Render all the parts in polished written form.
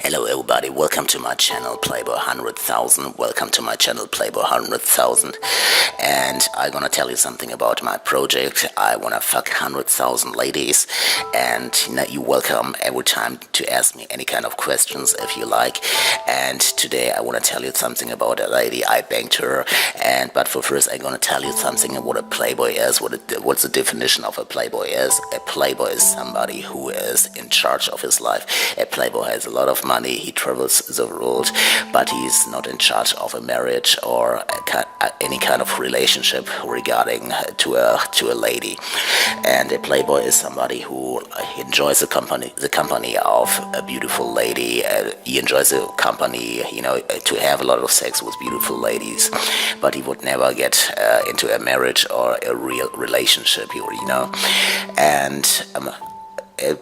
Hello everybody, welcome to my channel Playboy 100,000. Welcome to my channel Playboy 100,000. And I'm gonna tell you something about my project. I wanna fuck 100,000 ladies, and you're welcome every time to ask me any kind of questions if you like. And today I wanna tell you something about a lady. I banged her, but for first I'm gonna tell you something what a Playboy is, what's the definition of a Playboy is. A Playboy is somebody who is in charge of his life. A Playboy has a lot of money, he travels the world, but he's not in charge of a marriage or any kind of relationship regarding to a lady. And a Playboy is somebody who enjoys the company of a beautiful lady. He enjoys the company, to have a lot of sex with beautiful ladies, but he would never get into a marriage or a real relationship, and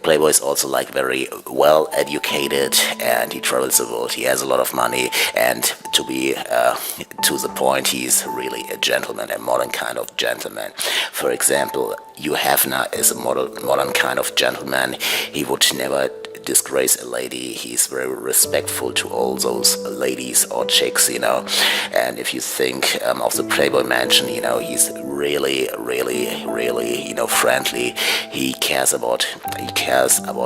Playboy is also very well educated, and he travels the world. He has a lot of money, and to be to the point, he's really a gentleman, a modern kind of gentleman. For example, Hefner is a modern kind of gentleman. He would never disgrace a lady. He's very respectful to all those ladies or chicks, and if you think of the Playboy mansion, he's really friendly. He cares about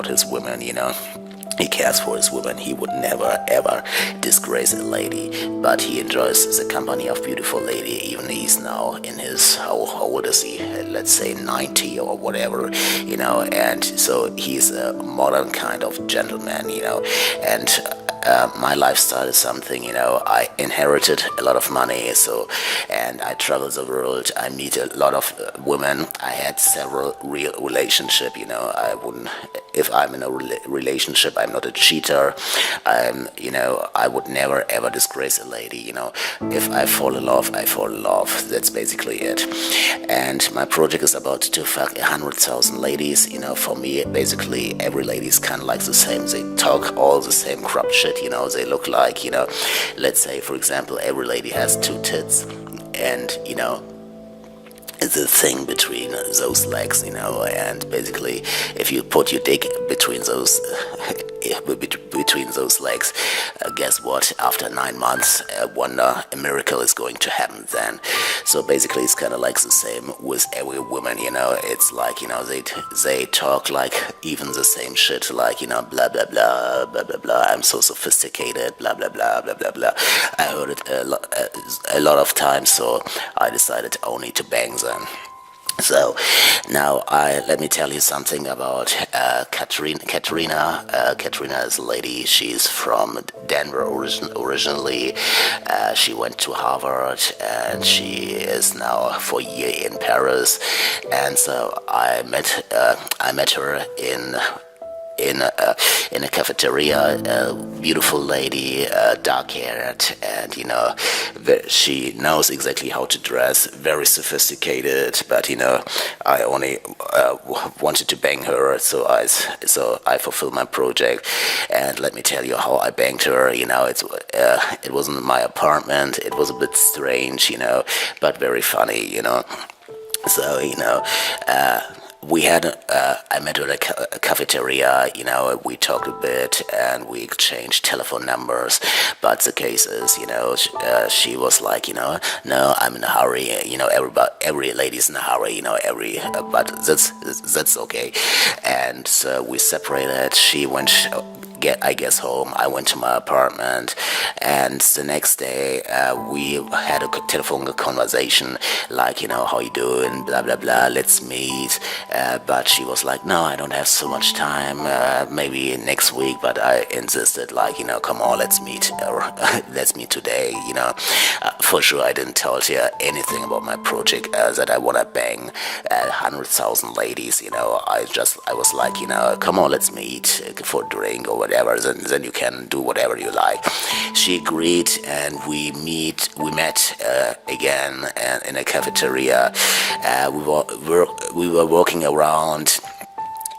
his women, he cares for his woman. He would never ever disgrace a lady, but he enjoys the company of beautiful lady. Even he's now in his, how old is he? Let's say 90 or whatever, and so he's a modern kind of gentleman, and my lifestyle is something, I inherited a lot of money, and I travel the world. I meet a lot of women. I had several real relationships, I wouldn't, if I'm in a relationship, I'm not a cheater. I would never ever disgrace a lady, if I fall in love, I fall in love. That's basically it. And my project is about to fuck 100,000 ladies. For me, basically every lady is kind of like the same. They talk all the same crap shit. They look like, let's say, for example, every lady has two tits, and the thing between those legs, and basically if you put your dick between those legs, guess what, after 9 months, a miracle is going to happen then. So basically it's kind of like the same with every woman, it's like, they talk like even the same shit, like, blah blah blah blah blah blah, I'm so sophisticated, blah blah blah blah blah blah. I heard it a lot of times, so I decided only to bang them. So now let me tell you something about Katrina. Katrina is a lady. She's from Denver originally. She went to Harvard, and she is now for a year in Paris. And so I met her in a cafeteria, a beautiful lady, dark-haired, and she knows exactly how to dress, very sophisticated, but I only wanted to bang her, so I fulfilled my project. And let me tell you how I banged her. It wasn't my apartment. It was a bit strange, but very funny, so I met her at a cafeteria, we talked a bit and we exchanged telephone numbers, but the case is, she was like, no, I'm in a hurry, every lady's in a hurry, but that's okay. And so we separated. She went home, I went to my apartment, and the next day we had a telephone conversation, like, how you doing, blah blah blah, let's meet. But she was like, no, I don't have so much time, maybe next week. But I insisted, like, come on, let's meet, or let's meet today. For sure I didn't tell her anything about my project, that I wanna bang 100,000 ladies. I was like, come on, let's meet for a drink or whatever, then you can do whatever you like. She agreed, and we met again in a cafeteria. We were walking around,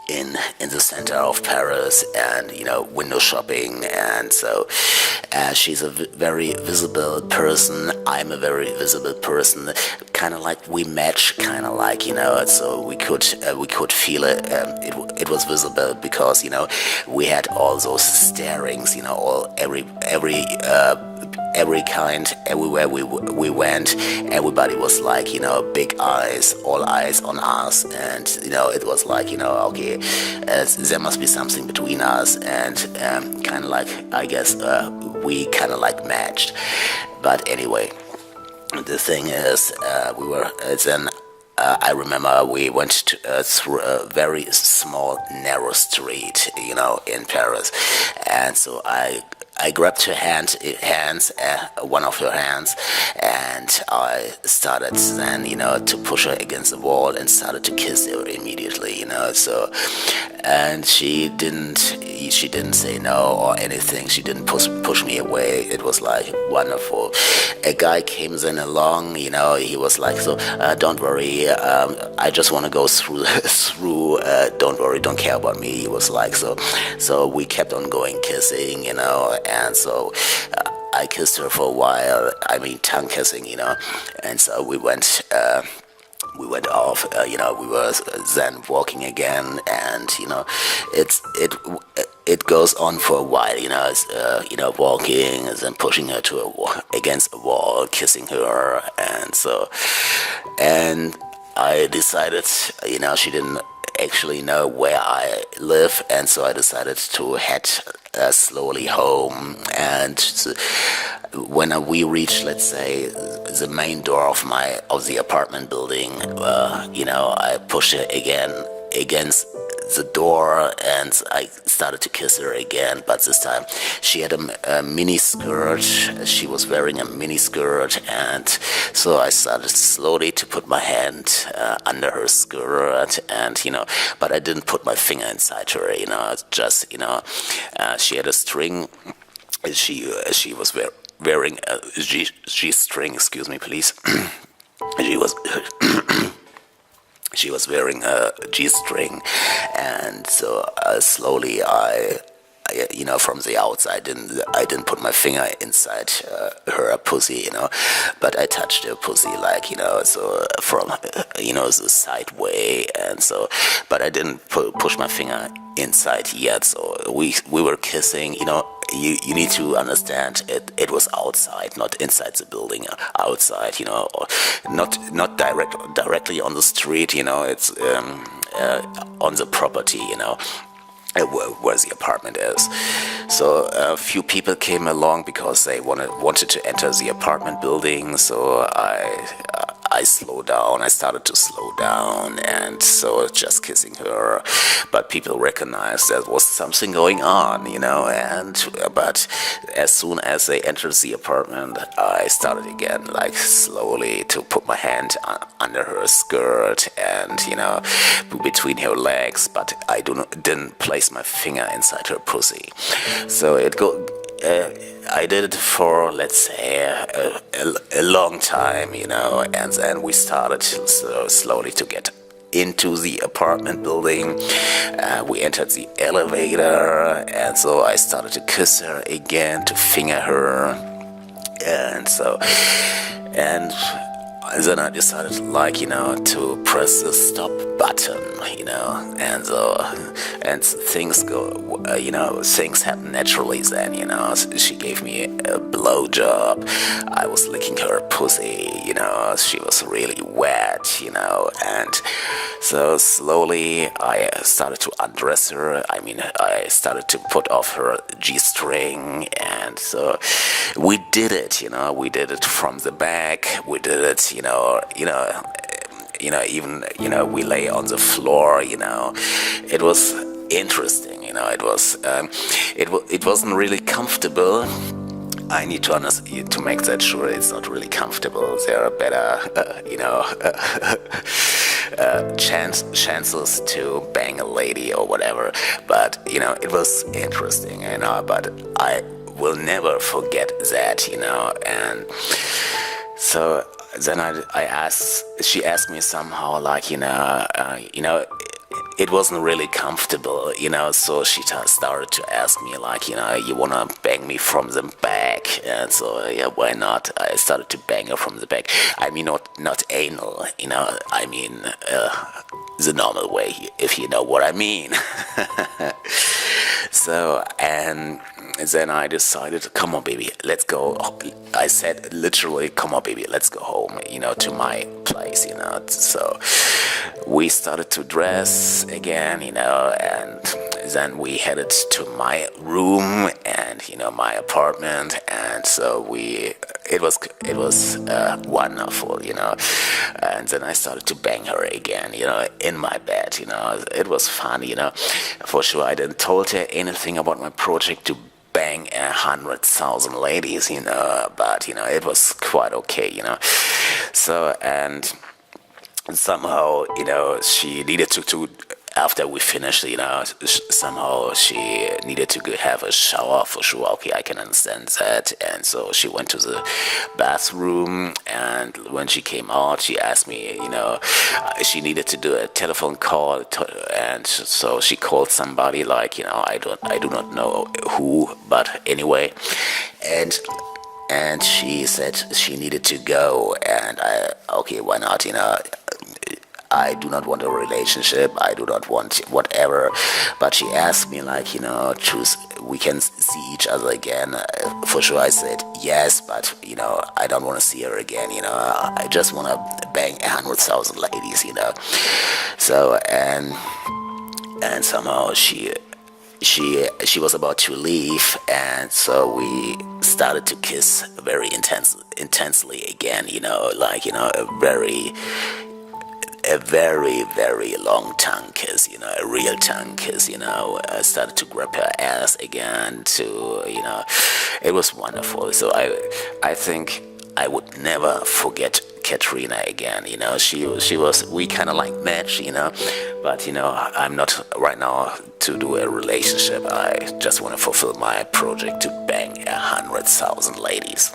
in the center of Paris, and window shopping. And so she's a very visible person, I'm a very visible person, kind of like we match, kind of like, so we could feel it. It was visible because we had all those starings, all every kind, everywhere we went, everybody was like, big eyes, all eyes on us. And it was like, okay, there must be something between us. And kind of like, I guess, we kind of like matched. But anyway, the thing is, we were then I remember we went through a very small, narrow street, in Paris. And so I grabbed her hands, one of her hands, and I started then, to push her against the wall and started to kiss her immediately, So, and she didn't say no or anything. She didn't push me away. It was like wonderful. A guy came then along, he was like, so don't worry, I just want to go through. Don't worry, don't care about me. He was like, so we kept on going kissing, and so I kissed her for a while. I mean, tongue kissing, and so we went off. We were then walking again, and it goes on for a while. It's, walking and then pushing her against a wall, kissing her, and I decided, she didn't actually know where I live, and so I decided to head slowly home. And when we reached, let's say, the main door of the apartment building, I pushed her again against the door, and I started to kiss her again. But this time she had a mini skirt. She was wearing a mini skirt, and so I started slowly to put my hand under her skirt, and but I didn't put my finger inside her. Just she had a string. She was wearing a G-string. Excuse me, please. She was wearing a G-string, and so slowly from the outside, I didn't put my finger inside her pussy, but I touched her pussy, like, so from, the side way, and so, but I didn't push my finger inside yet. So we were kissing, You need to understand it was outside, not inside the building, outside, or not directly on the street, it's on the property, where the apartment is. So a few people came along because they wanted to enter the apartment building. So I slowed down. I started to slow down, and so just kissing her. But people recognized there was something going on, but as soon as they entered the apartment, I started again, like slowly, to put my hand under her skirt and between her legs. But I didn't place my finger inside her pussy. So I did it for, let's say, a long time, and then we started slowly to get into the apartment building. We entered the elevator, and so I started to kiss her again, to finger her, and then I decided, to press the stop button, and things things happen naturally then, She gave me a blowjob. I was licking her pussy, she was really wet, and so slowly I started to undress her. I started to put off her G-string, and so we did it, we did it from the back, we did it, even, we lay on the floor, it was interesting, it wasn't really comfortable. I need to make that sure it's not really comfortable. There are better, chances to bang a lady or whatever. But, it was interesting, but I will never forget that, and so then she asked me somehow, like, it wasn't really comfortable, so she started to ask me, like, you wanna bang me from the back? And so, yeah, why not? I started to bang her from the back. I mean, not anal, I mean, the normal way, if you know what I mean. So, and then I decided, come on, baby, let's go. I said literally, come on, baby, let's go home, to my place, So we started to dress again, and then we headed to my room and, my apartment. And so it was wonderful, and then I started to bang her again, in my bed. It was fun. For sure I didn't told her anything about my project to bang 100,000 ladies, but it was quite okay. So, and somehow, she needed to after we finished, somehow she needed to have a shower, for sure. Okay, I can understand that. And so she went to the bathroom, and when she came out, she asked me, she needed to do a telephone call, and so she called somebody, like, I do not know who, but anyway, and she said she needed to go, and okay, why not, I do not want a relationship, I do not want whatever, but she asked me, like, choose, we can see each other again. For sure I said yes, but, I don't want to see her again, I just want to bang 100,000 ladies, So, and somehow she was about to leave, and so we started to kiss very intensely again, a very, very long tongue kiss, a real tongue kiss, I started to grab her ass again it was wonderful. So I think I would never forget Katrina again. She was, we kind of like match, but I'm not right now to do a relationship. I just want to fulfill my project to bang 100,000 ladies.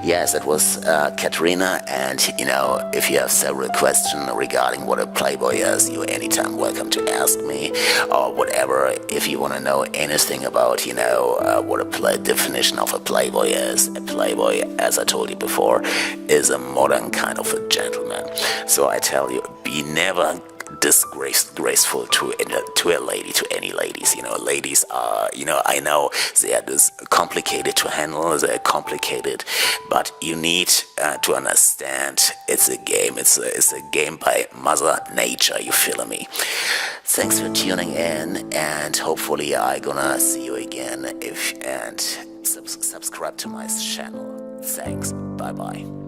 Yes, it was Katrina, and if you have several questions regarding what a Playboy is, you anytime welcome to ask me, or whatever. If you want to know anything about what a definition of a Playboy is, a Playboy, as I told you before, is a modern kind of a gentleman. So I tell you, be never disgraceful to a lady, to any ladies. Ladies are, I know they are complicated to handle, they're complicated, but you need to understand it's a game. It's a game by Mother Nature, you feel me? Thanks for tuning in, and hopefully I gonna see you again, and subscribe to my channel. Thanks, bye bye.